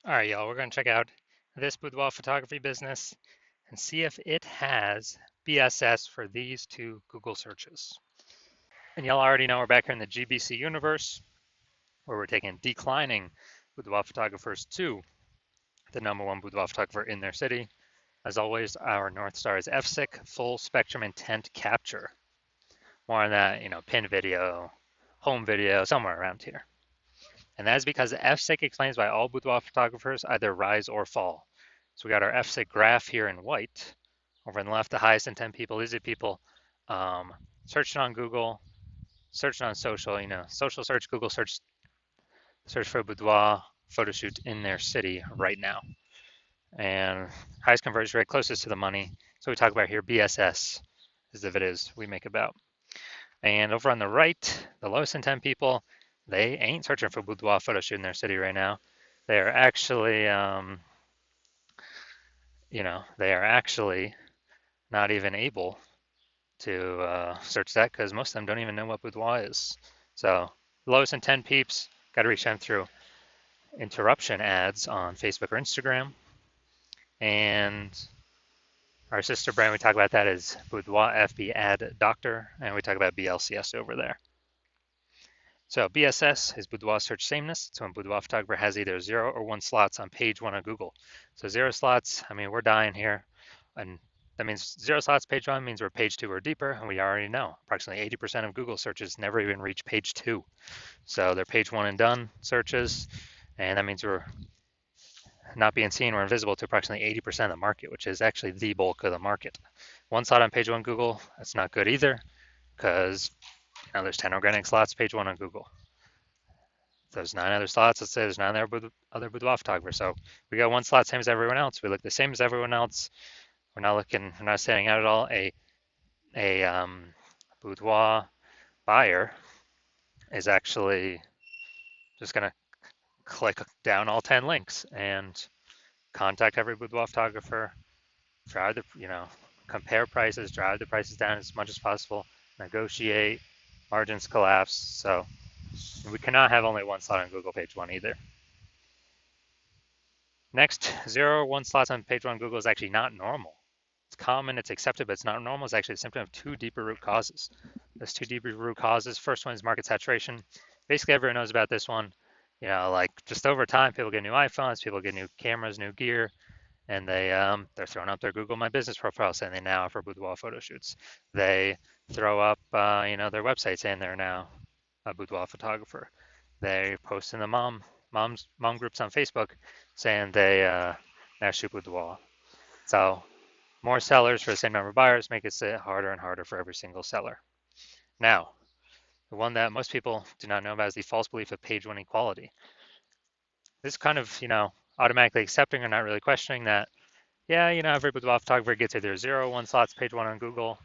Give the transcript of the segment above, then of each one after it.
All right, y'all, we're going to check out this boudoir photography business and see if it has BSS for these two Google searches. And y'all already know we're back here in the GBC universe where we're taking declining boudoir photographers to the #1 boudoir photographer in their city. As always, our North Star is FSIC, full spectrum intent capture. More on that, pin video, home video, somewhere around here. And that is because FSIC explains why all boudoir photographers either rise or fall. So we got our FSIC graph here in white. Over on the left, the highest intent people, these are people searching on Google, searching on social, social search, Google search for boudoir photo shoot in their city right now. And highest conversion rate, closest to the money. So we talk about here, BSS is the videos we make about. And over on the right, the lowest intent people, they ain't searching for boudoir photo shoot in their city right now. They're actually, they are actually not even able to search that because most of them don't even know what boudoir is. So lowest intent peeps, got to reach them through interruption ads on Facebook or Instagram. And our sister brand, we talk about that as Boudoir FB Ad Doctor, and we talk about BLCS over there. So BSS is Boudoir Search Sameness. So when boudoir photographer has either 0 or 1 slots on page 1 of Google. So 0 slots, I mean, we're dying here. And that means 0 slots page 1 means we're page 2 or deeper, and we already know approximately 80% of Google searches never even reach page 2. So they're page 1 and done searches, and that means we're not being seen or invisible to approximately 80% of the market, which is actually the bulk of the market. 1 slot on page 1 Google, that's not good either, because there's 10 organic slots page 1 on Google. There's 9 other slots. Let's say there's 9 other boudoir photographers. So we got 1 slot, same as everyone else. We look the same as everyone else. We're not standing out at all. A boudoir buyer is actually just going to click down all 10 links and contact every boudoir photographer, drive compare prices, drive the prices down as much as possible, negotiate, margins collapse. So we cannot have only 1 slot on Google page 1 either. Next, 0 or 1 slots on page 1 Google is actually not normal. It's common, it's accepted, but it's not normal. It's actually a symptom of 2 deeper root causes. There's 2 deeper root causes. First one is market saturation. Basically, everyone knows about this one. Like just over time, people get new iPhones, people get new cameras, new gear, and they're throwing up their Google My Business profile saying they now offer boudoir photo shoots. They throw up, their website saying they're now a boudoir photographer. They post in the mom groups on Facebook saying they now shoot boudoir. So more sellers for the same number of buyers make it harder and harder for every single seller. Now, the one that most people do not know about is the false belief of page 1 equality. This kind of, automatically accepting or not really questioning that, yeah, every boudoir photographer gets either 0 or 1 slots page 1 on Google,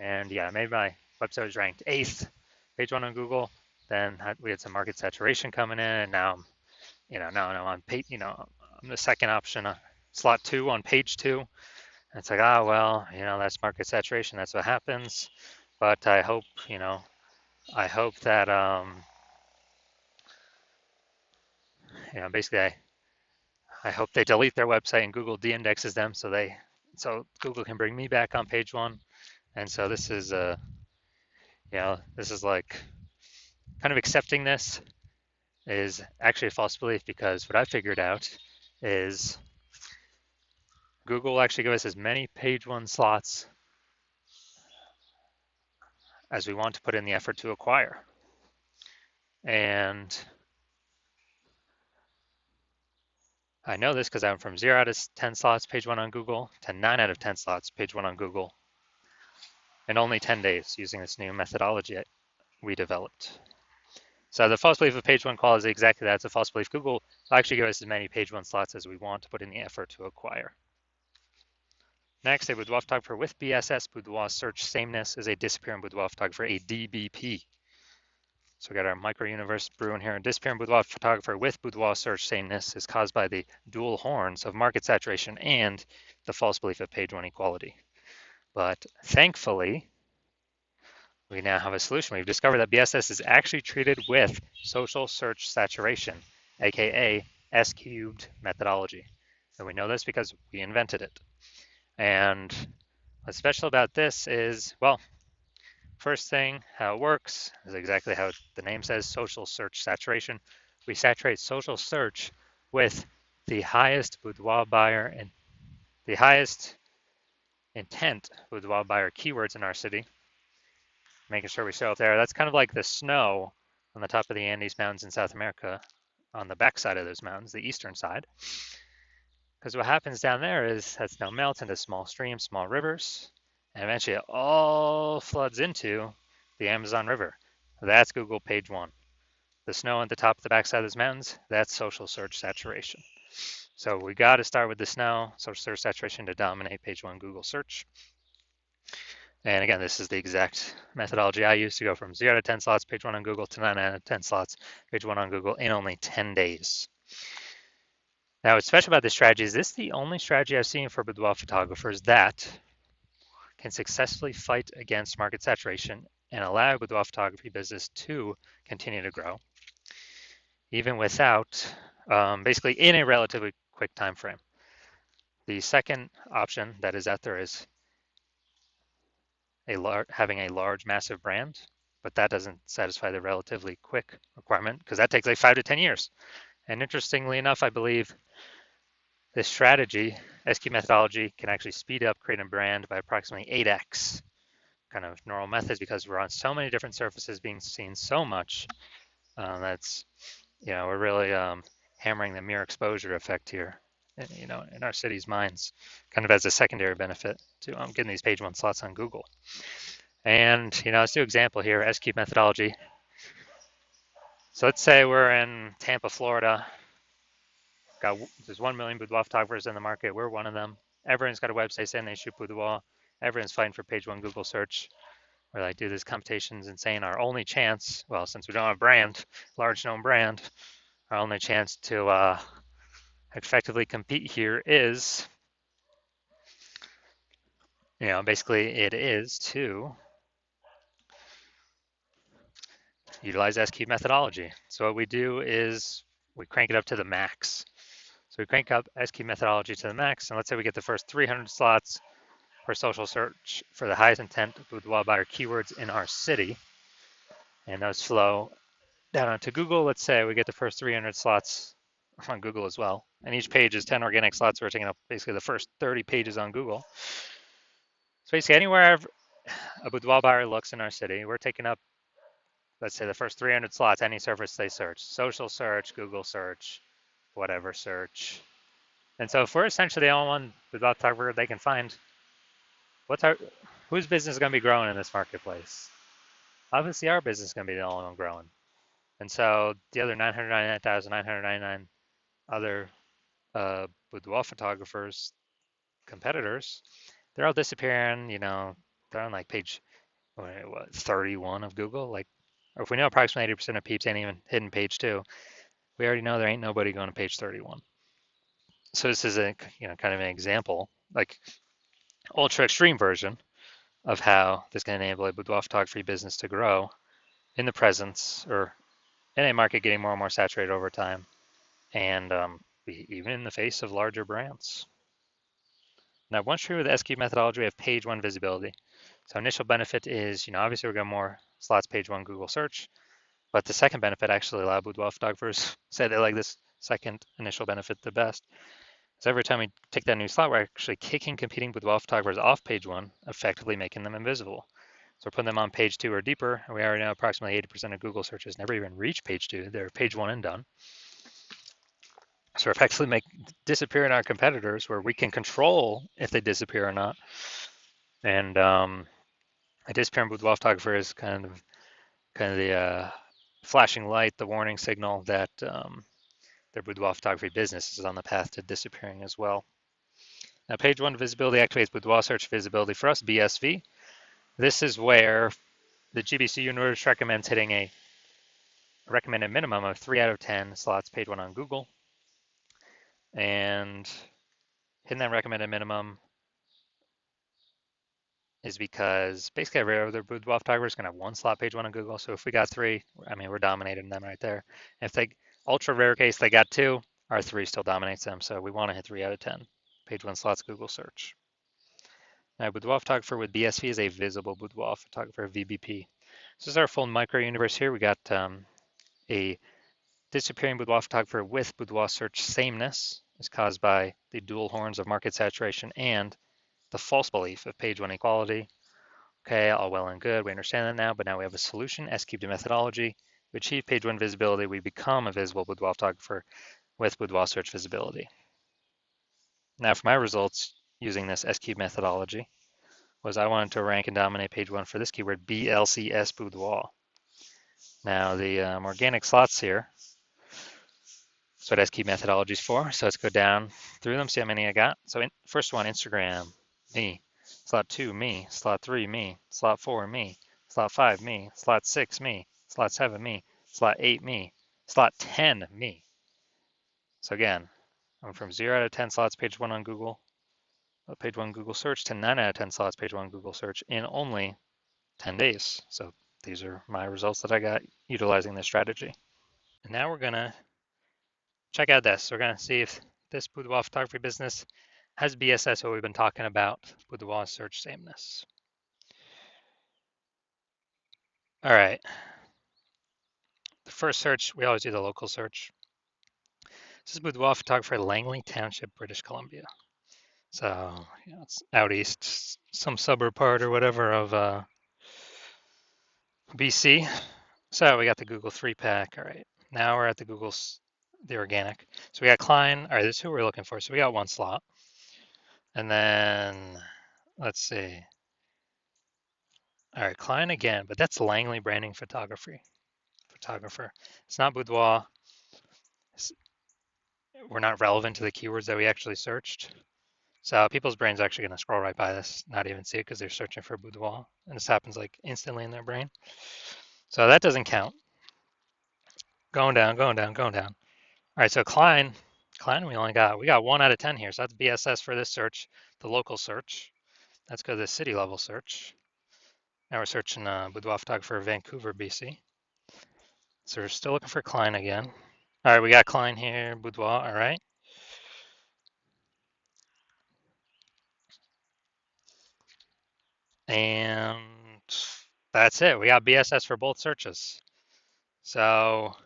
and yeah, maybe my website was ranked 8th page 1 on Google. Then we had some market saturation coming in, and now now I'm page, I'm the second option, slot 2 on page 2. And it's like, well, that's market saturation. That's what happens. But I hope, that, basically I hope they delete their website and Google de-indexes them so Google can bring me back on page 1. And so this is this is like kind of accepting this is actually a false belief, because what I figured out is Google will actually give us as many page 1 slots as we want to put in the effort to acquire. And I know this because I'm from 0 out of 10 slots page 1 on Google to 9 out of 10 slots page 1 on Google in only 10 days using this new methodology we developed. So the false belief of page 1 quality is exactly that. It's a false belief. Google will actually give us as many page 1 slots as we want to put in the effort to acquire. Next, a boudoir photographer with BSS, Boudoir Search Sameness, is a disappearing boudoir photographer, a DBP. So we got our micro universe brewing here. A disappearing boudoir photographer with boudoir search sameness is caused by the dual horns of market saturation and the false belief of page 1 equality. But thankfully, we now have a solution. We've discovered that BSS is actually treated with social search saturation, aka S cubed methodology. And we know this because we invented it. And what's special about this is, well, first thing, how it works is exactly how the name says, social search saturation. We saturate social search with the highest boudoir buyer and the highest intent boudoir buyer keywords in our city, making sure we show up there. That's kind of like the snow on the top of the Andes Mountains in South America, on the backside of those mountains, the eastern side. Because what happens down there is that snow melts into small streams, small rivers, and eventually it all floods into the Amazon River. That's Google page one. The snow at the top of the backside of those mountains, that's social search saturation. So we got to start with the snow, social search saturation, to dominate page one Google search. And again, this is the exact methodology I use to go from 0 to 10 slots page one on Google to 9 out of 10 slots page one on Google in only 10 days. Now, what's special about this strategy is this is the only strategy I've seen for boudoir photographers that can successfully fight against market saturation and allow boudoir photography business to continue to grow, even without, basically in a relatively quick time frame. The second option that is out there is having a large, massive brand, but that doesn't satisfy the relatively quick requirement because that takes like 5 to 10 years. And interestingly enough, I believe this strategy, SQ methodology, can actually speed up creating a brand by approximately 8x kind of normal methods because we're on so many different surfaces being seen so much. That's, we're really hammering the mere exposure effect here, in our city's minds, kind of as a secondary benefit to getting these page one slots on Google. And, let's do an example here, SQ methodology. So let's say we're in Tampa, Florida. There's 1 million boudoir photographers in the market. We're one of them. Everyone's got a website saying they shoot boudoir. Everyone's fighting for page one Google search. Where they do these competitions and saying our only chance, well, since we don't have a brand, large known brand, our only chance to effectively compete here is, basically it is to utilize SQ methodology. So what we do is we crank it up to the max. So we crank up SQ methodology to the max, and let's say we get the first 300 slots for social search for the highest intent boudoir buyer keywords in our city, and those flow down onto Google. Let's say we get the first 300 slots on Google as well, and each page is 10 organic slots. We're taking up basically the first 30 pages on Google. So basically anywhere a boudoir buyer looks in our city, we're taking up, let's say, the first 300 slots, any surface they search, social search, Google search, whatever search. And so if we're essentially the only one boudoir photographer they can find, whose business is going to be growing in this marketplace? Obviously our business is going to be the only one growing. And so the other 999,999 other boudoir photographers, competitors, they're all disappearing. They're on like page 31 of Google. Like, or if we know approximately 80% of peeps ain't even hitting page 2, we already know there ain't nobody going to page 31. So this is a kind of an example, like ultra extreme version of how this can enable a boudoir photography business to grow in the presence or in a market getting more and more saturated over time, and even in the face of larger brands. Now, once true with the SQ methodology, we have page one visibility. So initial benefit is, obviously we're getting more slots page one Google search, but the second benefit, actually a lot of boudoir photographers say they like this second initial benefit the best. So every time we take that new slot, we're actually kicking competing boudoir photographers off page one, effectively making them invisible. So we're putting them on page 2 or deeper, and we already know approximately 80% of Google searches never even reach page 2. They're page 1 and done. So we're effectively disappearing our competitors where we can control if they disappear or not. And a disappearing boudoir photographer is kind of the flashing light, the warning signal that their boudoir photography business is on the path to disappearing as well. Now, page 1 visibility activates boudoir search visibility for us, BSV. This is where the GBC universe recommends hitting a recommended minimum of 3 out of 10 slots page 1 on Google. And hitting that recommended minimum is because basically every other boudoir photographer is going to have 1 slot page 1 on Google. So if we got 3, we're dominating them right there. If they, ultra rare case, they got 2, R3 still dominates them, so we want to hit 3 out of 10. Page 1 slots Google search. Now, boudoir photographer with BSV is a visible boudoir photographer, VBP. This is our full micro universe here. We got a disappearing boudoir photographer with boudoir search sameness is caused by the dual horns of market saturation and the false belief of page 1 equality. Okay, all well and good. We understand that now, but now we have a solution, S-cubed methodology. We achieve page 1 visibility. We become a visible boudoir photographer with boudoir search visibility. Now for my results using this S-cubed methodology was I wanted to rank and dominate page 1 for this keyword, BLCS boudoir. Now the organic slots here, that's what S-cubed methodology is for. So let's go down through them, see how many I got. So first one, Instagram, me. Slot 2, me. Slot 3, me. Slot 4, me. Slot 5, me. Slot 6, me. Slot 7, me. Slot 8, me. Slot 10, me. So again, I'm from 0 out of 10 slots page 1 on Google, page 1 Google search, to 9 out of 10 slots page 1 Google search in only 10 days. So these are my results that I got utilizing this strategy. And now we're going to check out this. We're going to see if this boudoir photography business has BSS, what we've been talking about, boudoir search sameness. All right. The first search, we always do the local search. This is boudoir photographer, Langley Township, British Columbia. So it's out east, some suburb part or whatever of BC. So we got the Google 3-pack. All right. Now we're at the organic. So we got Klein. All right, this is who we're looking for. So we got one slot. And then let's see. All right, Klein again, but that's Langley branding photographer. It's not boudoir. We're not relevant to the keywords that we actually searched. So people's brains are actually going to scroll right by this, not even see it because they're searching for boudoir. And this happens like instantly in their brain. So that doesn't count. Going down. All right, so Klein we got 1 out of 10 here. So that's BSS for this search, the local search. Let's go to the city level search. Now we're searching boudoir photographer, Vancouver, BC. So we're still looking for Klein again. All right, we got Klein here, boudoir, all right. And that's it. We got BSS for both searches. So,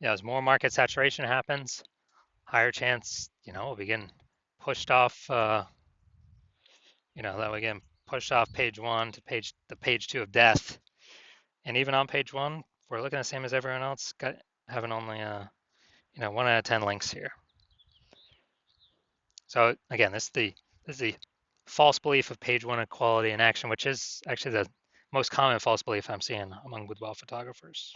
as more market saturation happens, higher chance, we'll begin pushed off, that we get pushed off page 1 to page 2 of death. And even on page 1, we're looking the same as everyone else, having only 1 out of 10 links here. So again, this is the false belief of page 1 equality in action, which is actually the most common false belief I'm seeing among boudoir photographers.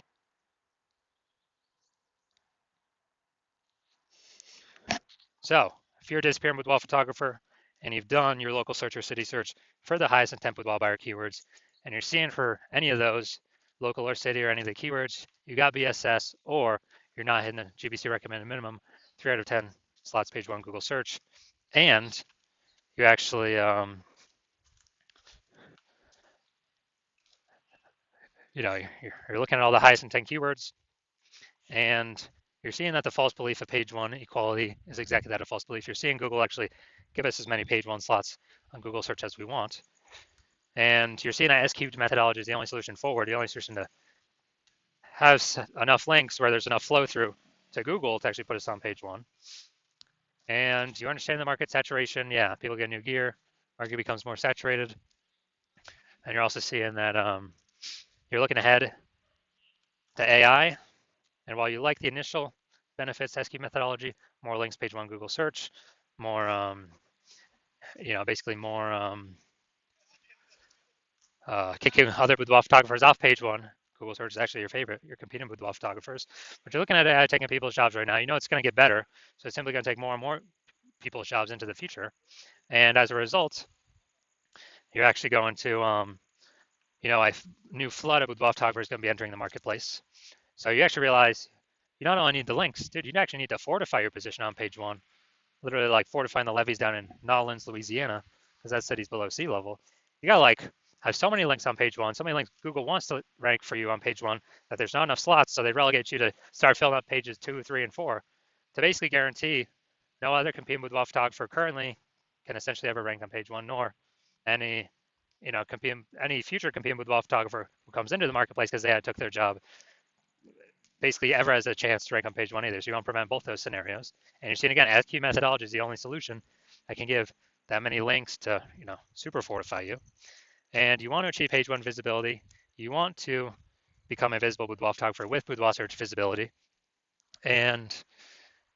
So if you're a disappearing boudoir photographer and you've done your local search or city search for the highest intent boudoir buyer keywords, and you're seeing for any of those, local or city or any of the keywords, you got BSS, or you're not hitting the GBC recommended minimum, 3 out of 10 slots page 1 Google search, and you actually you're looking at all the highest intent keywords, and you're seeing that the false belief of page 1 equality is exactly that, a false belief. You're seeing Google actually give us as many page 1 slots on Google search as we want. And you're seeing that S-cubed methodology is the only solution forward, the only solution to have enough links where there's enough flow through to Google to actually put us on page 1. And you understand the market saturation. Yeah, people get new gear, market becomes more saturated. And you're also seeing that you're looking ahead to AI. And while you like the initial benefits, S-cubed methodology, more links, page 1 Google search, more, basically more kicking other boudoir photographers off page 1. Google search is actually your favorite. You're competing with boudoir photographers. But you're looking at AI taking people's jobs right now. You know it's going to get better. So it's simply going to take more and more people's jobs into the future. And as a result, you're actually going to, a new flood of boudoir photographers going to be entering the marketplace. So you actually realize you not only need the links, dude, you actually need to fortify your position on page 1. Literally like fortifying the levees down in Nolens, Louisiana, because that city's below sea level. You gotta have so many links on page 1, so many links Google wants to rank for you on page 1 that there's not enough slots, so they relegate you to start filling up pages 2, 3, and 4. to basically guarantee no other competing boudoir photographer currently can essentially ever rank on page one, nor any any future competing boudoir photographer who comes into the marketplace because they took their job basically ever has a chance to rank on page one either. So you want to prevent both those scenarios. And you're seeing again, SQ methodology is the only solution that can give that many links to super fortify you. And you want to achieve page one visibility. You want to become a visible boudoir photographer with boudoir search visibility. And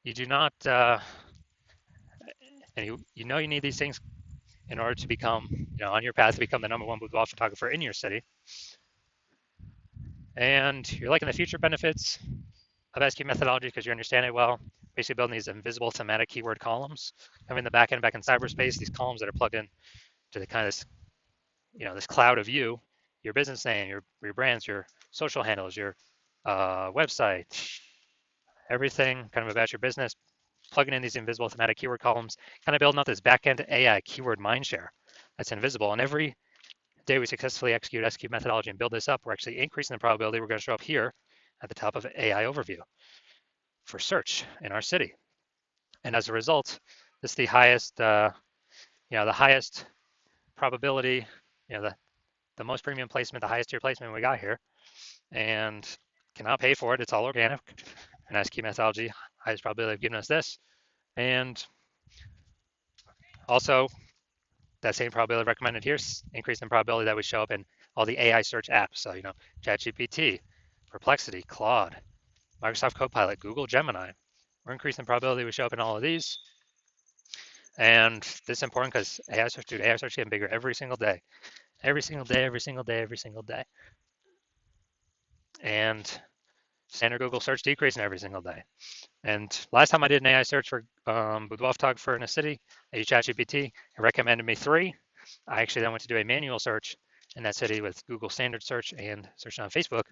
you do not, and you know you need these things in order to become, on your path to become the #1 boudoir photographer in your city. And you're liking the future benefits of SQ methodology because you understand it well. Basically building these invisible thematic keyword columns, having the back end back in cyberspace, these columns that are plugged in to the kind of this cloud of you, your business name, your brands, your social handles, your website, everything kind of about your business, plugging in these invisible thematic keyword columns, kind of building up this back-end AI keyword mindshare that's invisible. And every day we successfully execute SQ methodology and build this up, we're actually increasing the probability we're going to show up here at the top of AI overview for search in our city. And as a result, this is the highest, the highest probability, the most premium placement, the highest tier placement we got here, and cannot pay for it. It's all organic. And SQ methodology, highest probability of giving us this. And also, that same probability recommended here, increase in probability that we show up in all the AI search apps. So, ChatGPT, Perplexity, Claude, Microsoft Copilot, Google Gemini. We're increasing the probability we show up in all of these. And this is important because AI search is getting bigger every single day. Every single day, every single day, every single day. And standard Google search decreasing every single day. And last time I did an AI search for boudoir photographer in a city, I used ChatGPT. It recommended me 3. I actually then went to do a manual search in that city with Google standard search and searching on Facebook.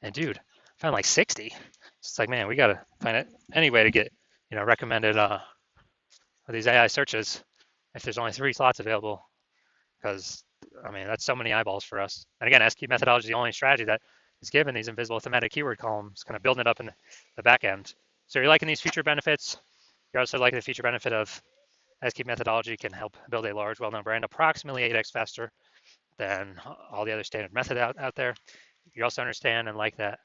And dude, I found like 60. It's like, man, we got to find any way to get, recommended these AI searches if there's only 3 slots available. Because, that's so many eyeballs for us. And again, SQ methodology is the only strategy that is given these invisible thematic keyword columns, kind of building it up in the back end. So you're liking these feature benefits. You're also liking the feature benefit of SQ methodology can help build a large, well-known brand approximately 8x faster than all the other standard methods out there. You also understand and like that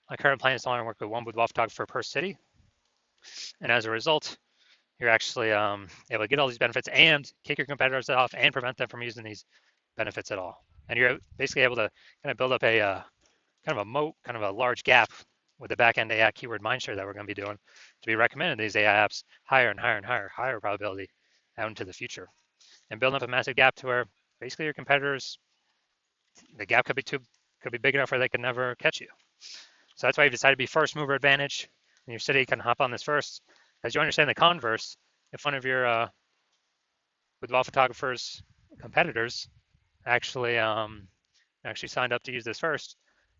my current plan is to only work with one boudoir photographer per city. And as a result, you're actually able to get all these benefits and kick your competitors off and prevent them from using these benefits at all. And you're basically able to kind of build up a kind of a moat, kind of a large gap with the back-end AI keyword mindshare that we're going to be doing to be recommended these AI apps higher and higher and higher probability out into the future. And building up a massive gap to where basically your competitors, the gap could be big enough where they could never catch you. So that's why you've decided to be first mover advantage. And your city can hop on this first. As you understand the converse, if one of your boudoir photographers competitors actually signed up to use this first,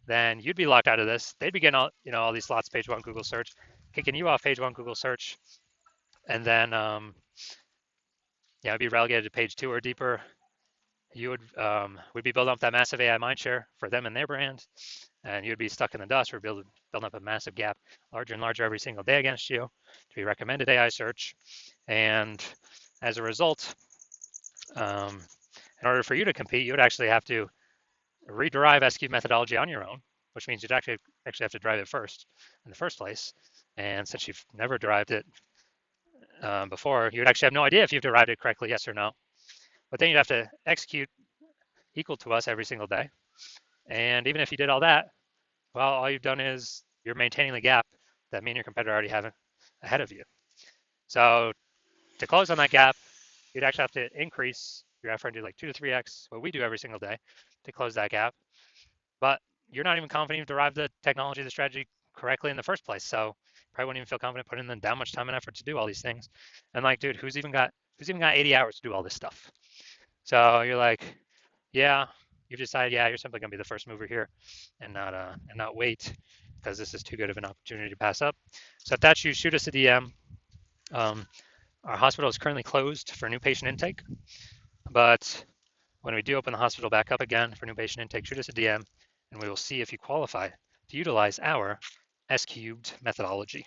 then you'd be locked out of this. They'd be getting all these slots page 1 Google search, kicking you off page 1 Google search, and then it'd be relegated to page 2 or deeper. You would be building up that massive AI mindshare for them and their brand, and you'd be stuck in the dust. We're building up a massive gap, larger and larger every single day against you to be recommended AI search. And as a result, in order for you to compete, you would actually have to rederive SQ methodology on your own, which means you'd actually have to drive it first in the first place. And since you've never derived it before, you would actually have no idea if you've derived it correctly, yes or no. But then you'd have to execute equal to us every single day. And even if you did all that, well, all you've done is you're maintaining the gap that me and your competitor already have ahead of you. So to close on that gap, you'd actually have to increase your effort and do like 2 to 3x what we do every single day to close that gap. But you're not even confident you've derived the technology, the strategy correctly in the first place. So probably wouldn't even feel confident putting in that much time and effort to do all these things. And like, dude, who's even got 80 hours to do all this stuff? So you're like, yeah, you've decided, yeah, you're simply gonna be the first mover here and not wait because this is too good of an opportunity to pass up. So if that's you, shoot us a DM. Our hospital is currently closed for new patient intake, but when we do open the hospital back up again for new patient intake, shoot us a DM and we will see if you qualify to utilize our S-cubed methodology.